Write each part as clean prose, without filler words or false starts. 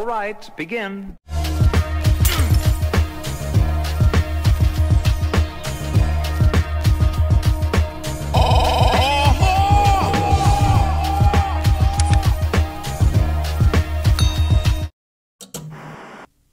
All right, begin.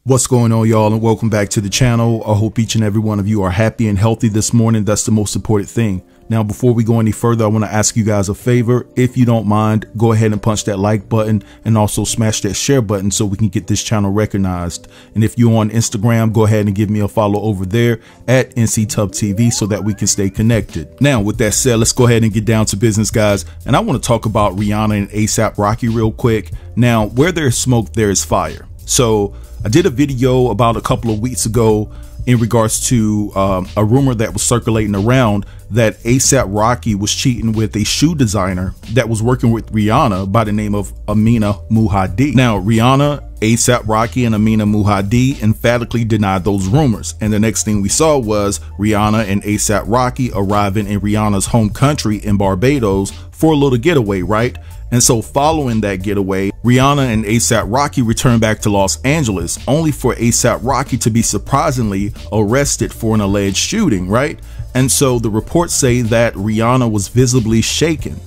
What's going on, y'all, and welcome back to the channel. I hope each and every one of you are happy and healthy this morning. That's the most important thing. Now, before we go any further, I want to ask you guys a favor. If you don't mind, go ahead and punch that like button and also smash that share button so we can get this channel recognized. And if you're on Instagram, go ahead and give me a follow over there at NCTubTV so that we can stay connected. Now, with that said, let's go ahead and get down to business, guys. And I want to talk about Rhianna and A$AP Rocky real quick. Now, where there's smoke, there is fire. So I did a video about a couple of weeks ago in regards to a rumor that was circulating around that A$AP Rocky was cheating with a shoe designer that was working with Rhianna by the name of Amina Muhadi. Now, Rhianna, A$AP Rocky, and Amina Muhadi emphatically denied those rumors. And the next thing we saw was Rhianna and A$AP Rocky arriving in Rihanna's home country in Barbados for a little getaway, right? And so following that getaway, Rhianna and A$AP Rocky returned back to Los Angeles, only for A$AP Rocky to be surprisingly arrested for an alleged shooting, right? And so the reports say that Rhianna was visibly shaken.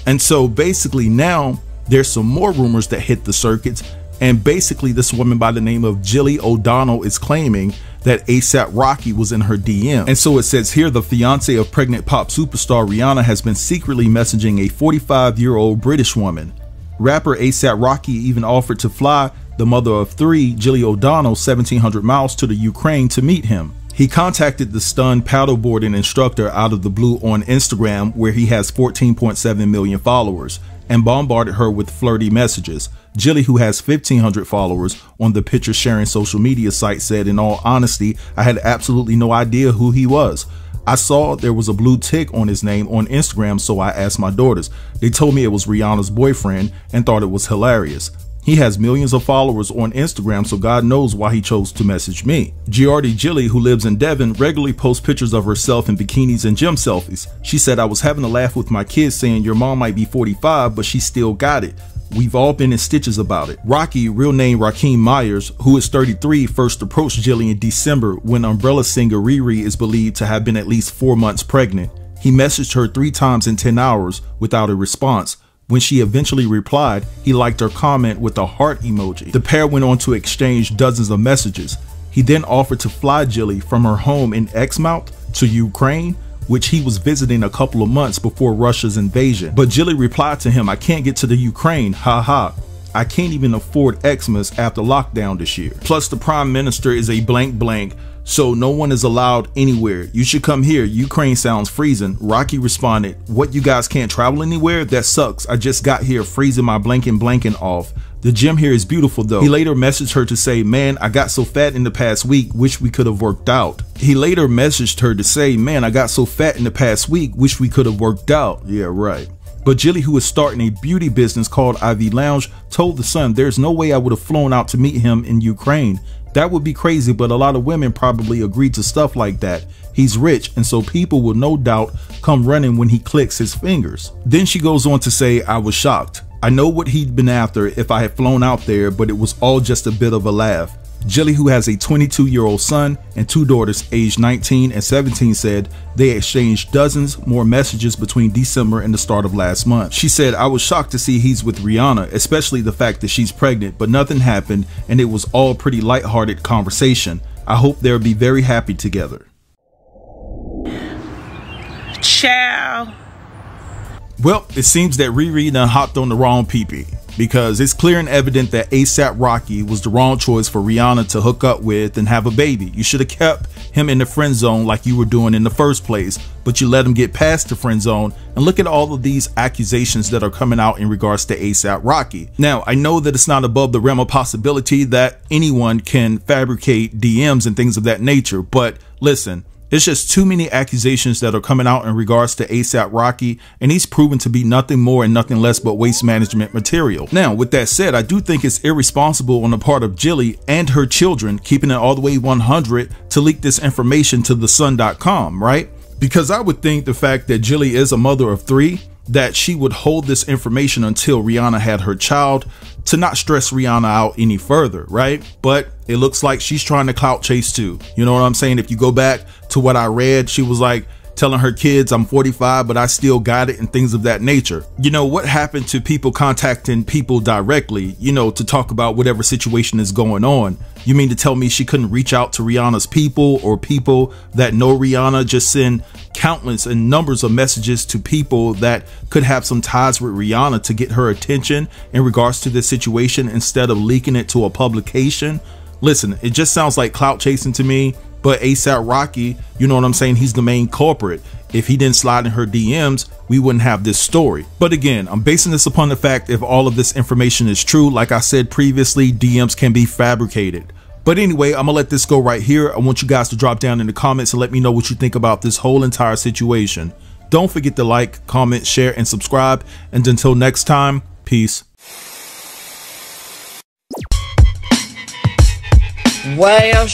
And so basically now there's some more rumors that hit the circuits. And basically this woman by the name of Jilly O'Donnell is claiming that A$AP Rocky was in her DM. And so it says here, the fiance of pregnant pop superstar Rhianna has been secretly messaging a 45-year-old British woman. Rapper A$AP Rocky even offered to fly the mother of three, Jilly O'Donnell, 1,700 miles to the Ukraine to meet him. He contacted the stunned paddleboarding instructor out of the blue on Instagram, where he has 14.7 million followers, and bombarded her with flirty messages. Jilly, who has 1,500 followers on the picture sharing social media site, said, "In all honesty, I had absolutely no idea who he was. I saw there was a blue tick on his name on Instagram, so I asked my daughters. They told me it was Rihanna's boyfriend and thought it was hilarious. He has millions of followers on Instagram, so God knows why he chose to message me." Giardi Jilly, who lives in Devon, regularly posts pictures of herself in bikinis and gym selfies. She said, "I was having a laugh with my kids saying your mom might be 45, but she still got it. We've all been in stitches about it." Rocky, real name Rakeem Myers, who is 33, first approached Jilly in December when Umbrella singer Riri is believed to have been at least 4 months pregnant. He messaged her 3 times in 10 hours without a response. When she eventually replied, he liked her comment with a heart emoji. The pair went on to exchange dozens of messages. He then offered to fly Jilly from her home in Exmouth to Ukraine, which he was visiting a couple of months before Russia's invasion. But Jilly replied to him, "I can't get to the Ukraine, haha. I can't even afford Xmas after lockdown this year. Plus the prime minister is a blank blank, so no one is allowed anywhere. You should come here. Ukraine sounds freezing." Rocky responded, "What, you guys can't travel anywhere? That sucks. I just got here freezing my blanking off. The gym here is beautiful though." He later messaged her to say, "Man, I got so fat in the past week, wish we could have worked out." Wish we could have worked out. Yeah, right. But Jilly, who is starting a beauty business called Ivy Lounge, told The Sun, "There's no way I would have flown out to meet him in Ukraine. That would be crazy, but a lot of women probably agree to stuff like that. He's rich, and so people will no doubt come running when he clicks his fingers." Then she goes on to say, "I was shocked. I know what he'd been after if I had flown out there, but it was all just a bit of a laugh." Jilly, who has a 22-year-old son and 2 daughters aged 19 and 17, said they exchanged dozens more messages between December and the start of last month. She said, "I was shocked to see he's with Rhianna, especially the fact that she's pregnant, but nothing happened and it was all pretty lighthearted conversation. I hope they'll be very happy together." Ciao. Well, it seems that Riri done hopped on the wrong peepee, because it's clear and evident that A$AP Rocky was the wrong choice for Rhianna to hook up with and have a baby. You should have kept him in the friend zone like you were doing in the first place, but you let him get past the friend zone. And look at all of these accusations that are coming out in regards to A$AP Rocky. Now, I know that it's not above the realm of possibility that anyone can fabricate DMs and things of that nature, but listen, it's just too many accusations that are coming out in regards to A$AP Rocky, and he's proven to be nothing more and nothing less but waste management material. Now, with that said, I do think it's irresponsible on the part of Jilly and her children, keeping it all the way 100, to leak this information to thesun.com, right? Because I would think the fact that Jilly is a mother of 3, that she would hold this information until Rhianna had her child to not stress Rhianna out any further, right? But it looks like she's trying to clout chase too. You know what I'm saying? If you go back to what I read, she was like telling her kids, I'm 45, but I still got it, and things of that nature. You know, what happened to people contacting people directly, you know, to talk about whatever situation is going on? You mean to tell me she couldn't reach out to Rhianna's people, or people that know Rhianna just send countless and numbers of messages to people that could have some ties with Rhianna to get her attention in regards to this situation instead of leaking it to a publication? Listen, it just sounds like clout chasing to me. But ASAP Rocky, you know what I'm saying, he's the main culprit. If he didn't slide in her DMs, we wouldn't have this story. But again, I'm basing this upon the fact if all of this information is true, like I said previously, DMs can be fabricated. But anyway, I'm gonna let this go right here. I want you guys to drop down in the comments and let me know what you think about this whole entire situation. Don't forget to like, comment, share, and subscribe. And until next time, peace. Well,